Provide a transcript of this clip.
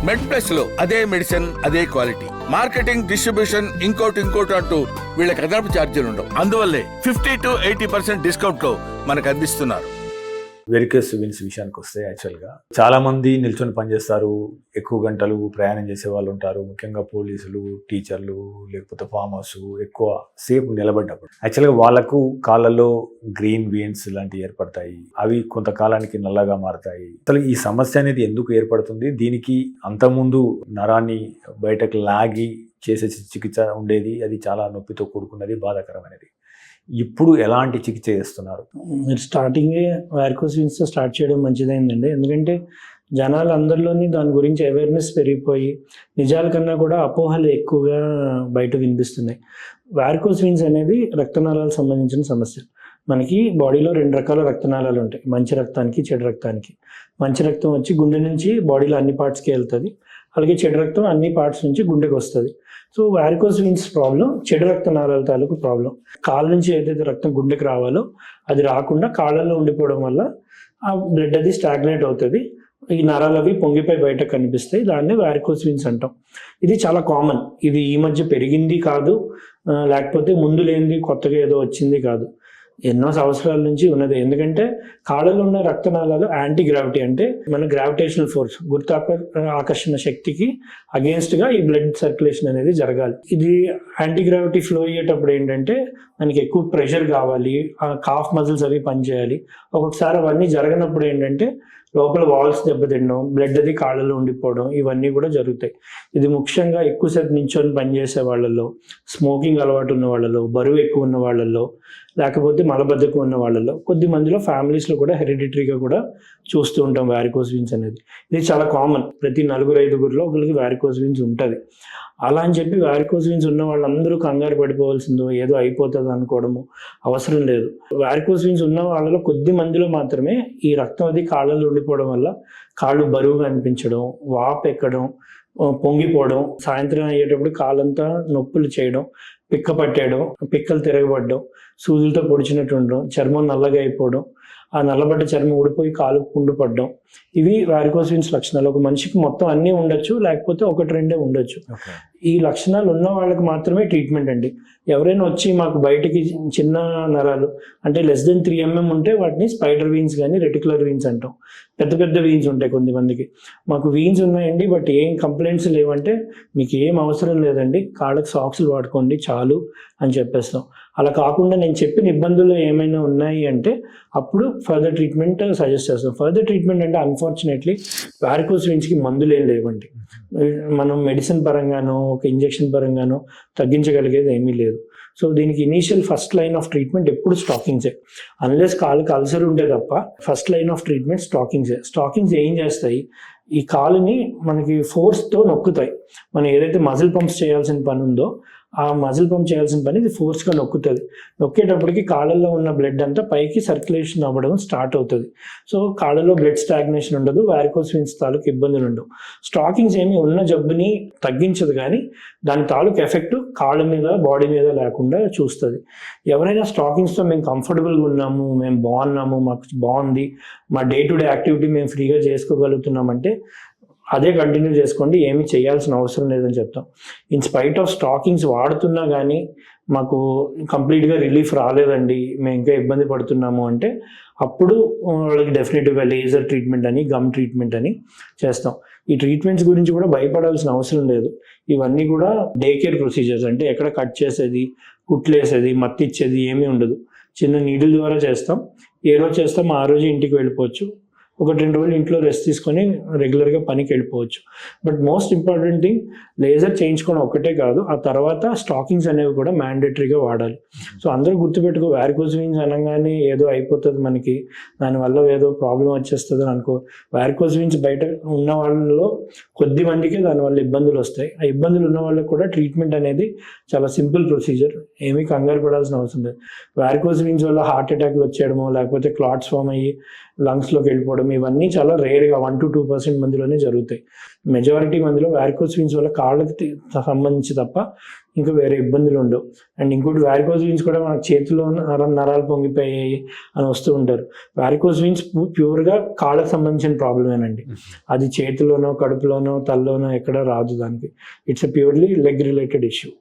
మెడ్ plus లో అదే medicine అదే క్వాలిటీ, మార్కెటింగ్ డిస్ట్రిబ్యూషన్ ఇంకోటి అంటూ వీళ్ళకి అదనపు ఛార్జీలు ఉండవు. అందువల్లే 50 to 80% డిస్కౌంట్ లో మనకు అందిస్తున్నారు. వెరికస్ వెయిన్స్ విషయానికి వస్తే యాక్చువల్గా చాలామంది నిల్చొని పనిచేస్తారు, ఎక్కువ గంటలు ప్రయాణం చేసే వాళ్ళు ఉంటారు, ముఖ్యంగా పోలీసులు, టీచర్లు, లేకపోతే ఫార్మర్స్ ఎక్కువ సేపు నిలబడ్డప్పుడు యాక్చువల్గా వాళ్ళకు కాళ్ళల్లో గ్రీన్ వెయిన్స్ లాంటివి ఏర్పడతాయి. అవి కొంతకాలానికి నల్లగా మారుతాయి. అసలు ఈ సమస్య అనేది ఎందుకు ఏర్పడుతుంది? దీనికి అంతకుముందు నరాన్ని బయటకు లాగి చేసే చికిత్స ఉండేది, అది చాలా నొప్పితో కూడుకున్నది, బాధాకరమైనది. ఇప్పుడు ఎలాంటి చికిత్స చేస్తున్నారు? మీరు స్టార్టింగే వారికోస్ వెయిన్స్తో స్టార్ట్ చేయడం మంచిదైందండి. ఎందుకంటే జనాలు అందరిలోని దాని గురించి అవేర్నెస్ పెరిగిపోయి నిజాల కన్నా కూడా అపోహలు ఎక్కువగా బయట వినిపిస్తున్నాయి. వారికోస్ వెయిన్స్ అనేది రక్తనాళాలకు సంబంధించిన సమస్య. మనకి బాడీలో 2 రకాల రక్తనాళాలు ఉంటాయి, మంచి రక్తానికి, చెడు రక్తానికి. మంచి రక్తం వచ్చి గుండె నుంచి బాడీలో అన్ని పార్ట్స్కి వెళ్తుంది, అలాగే చెడు రక్తం అన్ని పార్ట్స్ నుంచి గుండెకి వస్తుంది. సో వారికోస్ వెయిన్స్ ప్రాబ్లం చెడు రక్తనాళాల తాలూకు ప్రాబ్లం. కాళ్ళ నుంచి ఏదైతే రక్తం గుండెకి రావాలో అది రాకుండా కాళ్ళల్లో ఉండిపోవడం వల్ల ఆ బ్లడ్ అది స్టాగ్నేట్ అవుతుంది, ఈ నరాలు అవి పొంగిపోయి బయట కనిపిస్తాయి. దాన్ని వారికోస్ వెయిన్స్ అంటాం. ఇది చాలా కామన్. ఇది ఈ మధ్య పెరిగింది కాదు, లేకపోతే ముందు లేనిది కొత్తగా ఏదో వచ్చింది కాదు, ఎన్నో సంవత్సరాల నుంచి ఉన్నది. ఎందుకంటే కాళ్ళలో ఉన్న రక్తనాళాలు యాంటీ గ్రావిటీ, అంటే మన గ్రావిటేషనల్ ఫోర్స్, ఆకర్షణ శక్తికి అగేన్స్ట్గా ఈ బ్లడ్ సర్క్యులేషన్ అనేది జరగాలి. ఇది యాంటీ గ్రావిటీ ఫ్లో అయ్యేటప్పుడు ఏంటంటే మనకి ఎక్కువ ప్రెషర్ కావాలి, ఆ కాఫ్ మజిల్స్ అవి పనిచేయాలి. ఒక్కొక్కసారి అవన్నీ జరగనప్పుడు ఏంటంటే లోపల వాల్స్ దెబ్బతినడం, బ్లడ్ అది కాళ్ళలో ఉండిపోవడం, ఇవన్నీ కూడా జరుగుతాయి. ఇది ముఖ్యంగా ఎక్కువసేపు నించొని పనిచేసే వాళ్ళలో, స్మోకింగ్ అలవాటు ఉన్న వాళ్ళలో, బరువు ఎక్కువ ఉన్న వాళ్ళలో, లేకపోతే మలబద్ధకం ఉన్న వాళ్ళలో, కొద్ది మందిలో ఫ్యామిలీస్లో కూడా హెరిడిటరీగా కూడా చూస్తూ ఉంటాం వారికోస్ వెయిన్స్ అనేది. ఇది చాలా కామన్, ప్రతి 4-5 ఒకరికి వారికోస్ వెయిన్స్ ఉంటుంది. అలా అని చెప్పి వారికోస్ వెయిన్స్ ఉన్న వాళ్ళందరూ కంగారు పడిపోవాల్సిందో, ఏదో అయిపోతుంది అనుకోవడము అవసరం లేదు. వారికోస్ వెయిన్స్ ఉన్న వాళ్ళలో కొద్ది మందిలో మాత్రమే ఈ రక్తం అది కాళ్ళలో ఉండిపోవడం వల్ల కాళ్ళు బరువుగా అనిపించడం, వాపు ఎక్కడం, పొంగిపోవడం, సాయంత్రం అయ్యేటప్పుడు కాళ్ళంతా నొప్పులు చేయడం, పిక్క పట్టేయడం, పిక్కలు తిరగబడడం, సూదులతో పొడిచినట్టు ఉండడం, చర్మం నల్లగా అయిపోవడం, ఆ నల్లబడ్డ చర్మం ఊడిపోయి కాలు పుండు పడడం, ఇవి వారికోస్ వెయిన్స్ లక్షణాలు. ఒక మనిషికి మొత్తం అన్నీ ఉండొచ్చు, లేకపోతే 1-2 ఉండొచ్చు. ఈ లక్షణాలు ఉన్న వాళ్ళకి మాత్రమే ట్రీట్మెంట్ అండి. ఎవరైనా వచ్చి మాకు బయటికి చిన్న నరాలు అంటే లెస్ దెన్ 3 mm ఉంటే వాటిని స్పైడర్ వెయిన్స్ కానీ రెటికులర్ వెయిన్స్ అంటాం. పెద్ద వెయిన్స్ ఉంటాయి కొంతమందికి. మాకు వెయిన్స్ ఉన్నాయండి బట్ ఏం కంప్లైంట్స్ లేవంటే మీకు ఏం అవసరం లేదండి, కాళ్ళకి సాక్స్లు వాడుకోండి చాలు అని చెప్పేస్తాం. అలా కాకుండా నేను చెప్పిన ఇబ్బందులు ఏమైనా ఉన్నాయి అంటే అప్పుడు ఫర్దర్ ట్రీట్మెంట్ సజెస్ట్ చేస్తాం. ఫర్దర్ ట్రీట్మెంట్ అంటే అన్ఫార్చునేట్లీ వారికోస్ వెయిన్స్కి మందులు ఏం లేవండి. మనం మెడిసిన్ పరంగానో ఒక ఇంజెక్షన్ పరంగానో తగ్గించగలిగేది ఏమీ లేదు. సో దీనికి initial first line of treatment ఎప్పుడు స్టాకింగ్సే. అన్లెస్ కాలుకి అల్సర్ ఉంటే తప్ప ఫస్ట్ లైన్ ఆఫ్ ట్రీట్మెంట్ స్టాకింగ్సే. స్టాకింగ్స్ ఏం చేస్తాయి, ఈ కాలుని మనకి ఫోర్స్తో నొక్కుతాయి. మనం ఏదైతే మజిల్ పంప్స్ చేయాల్సిన పని ఉందో ఆ మజిల్ పంప్ చేయాల్సిన పని ఇది ఫోర్స్గా నొక్కుతుంది. నొక్కేటప్పటికి కాళ్ళల్లో ఉన్న బ్లడ్ అంతా పైకి సర్క్యులేషన్ అవ్వడం స్టార్ట్ అవుతుంది. సో కాళ్ళలో బ్లడ్ స్టాగ్నేషన్ ఉండదు, వారికోస్ వెయిన్స్ తాలూకు ఇబ్బందులు ఉండవు. స్టాకింగ్స్ ఏమి ఉన్న జబ్బుని తగ్గించదు కానీ దాని తాలూకు ఎఫెక్ట్ కాళ్ళ మీద, బాడీ మీద లేకుండా చూస్తుంది. ఎవరైనా స్టాకింగ్స్తో మేము కంఫర్టబుల్గా ఉన్నాము, మేము బాగున్నాము, మాకు బాగుంది, మా డే టు డే యాక్టివిటీ మేము ఫ్రీగా చేసుకోగలుగుతున్నామంటే అదే కంటిన్యూ చేసుకోండి, ఏమీ చేయాల్సిన అవసరం లేదని చెప్తాం. ఇన్ స్పైట్ ఆఫ్ స్టాకింగ్స్ వాడుతున్నా కానీ మాకు కంప్లీట్గా రిలీఫ్ రాలేదండి, మేము ఇంకా ఇబ్బంది పడుతున్నాము అంటే అప్పుడు వాళ్ళకి డెఫినెట్గా లేజర్ ట్రీట్మెంట్ అని, గమ్ ట్రీట్మెంట్ అని చేస్తాం. ఈ ట్రీట్మెంట్స్ గురించి కూడా భయపడాల్సిన అవసరం లేదు. ఇవన్నీ కూడా డే కేర్ ప్రొసీజర్స్, అంటే ఎక్కడ కట్ చేసేది, కుట్లేసేది, మత్తిచ్చేది ఏమీ ఉండదు. చిన్న నీడిల్ ద్వారా చేస్తాం. ఏ రోజు చేస్తాం ఆ రోజు ఇంటికి వెళ్ళిపోవచ్చు. 1-2 రోజులు ఇంట్లో రెస్ట్ తీసుకొని రెగ్యులర్గా పనికి వెళ్ళిపోవచ్చు. But most important thing, laser చేయించుకోవడం ఒక్కటే కాదు, ఆ తర్వాత స్టాకింగ్స్ అనేవి కూడా మ్యాండేటరీగా వాడాలి. సో అందరూ గుర్తుపెట్టుకో, వారికోస్ వెయిన్స్ అనగానే ఏదో అయిపోతుంది మనకి, దానివల్ల ఏదో ప్రాబ్లం వచ్చేస్తుంది అని అనుకో. వారికోస్ వెయిన్స్ బయట ఉన్న వాళ్ళలో కొద్ది మందికే దానివల్ల ఇబ్బందులు వస్తాయి. ఆ ఇబ్బందులు ఉన్న వాళ్ళకి కూడా ట్రీట్మెంట్ అనేది చాలా సింపుల్ ప్రొసీజర్, ఏమీ కంగారు పడాల్సిన అవసరం లేదు. వారికోస్ వెయిన్స్ వల్ల హార్ట్ అటాక్లు వచ్చేయడమో, లేకపోతే క్లాట్స్ ఫామ్ అయ్యి లంగ్స్లోకి వెళ్ళిపోవడం ఇవన్నీ చాలా రేర్గా 1 to 2% మందిలోనే జరుగుతాయి. మెజారిటీ మందిలో వారికోస్ వీన్స్ వల్ల కాళ్ళకి సంబంధించి తప్ప ఇంకా వేరే ఇబ్బందులు ఉండవు. అండ్ ఇంకోటి వారికోస్ వీన్స్ కూడా మన చేతిలో నరాలు పొంగిపోయాయి అని వస్తూ ఉంటారు. వారికోస్ వీన్స్ ప్యూర్గా కాళ్ళకి సంబంధించిన ప్రాబ్లమేనండి. అది చేతిలోనో కడుపులోనో తలలోనో ఎక్కడ రాదు. దానికి it's a purely leg related issue.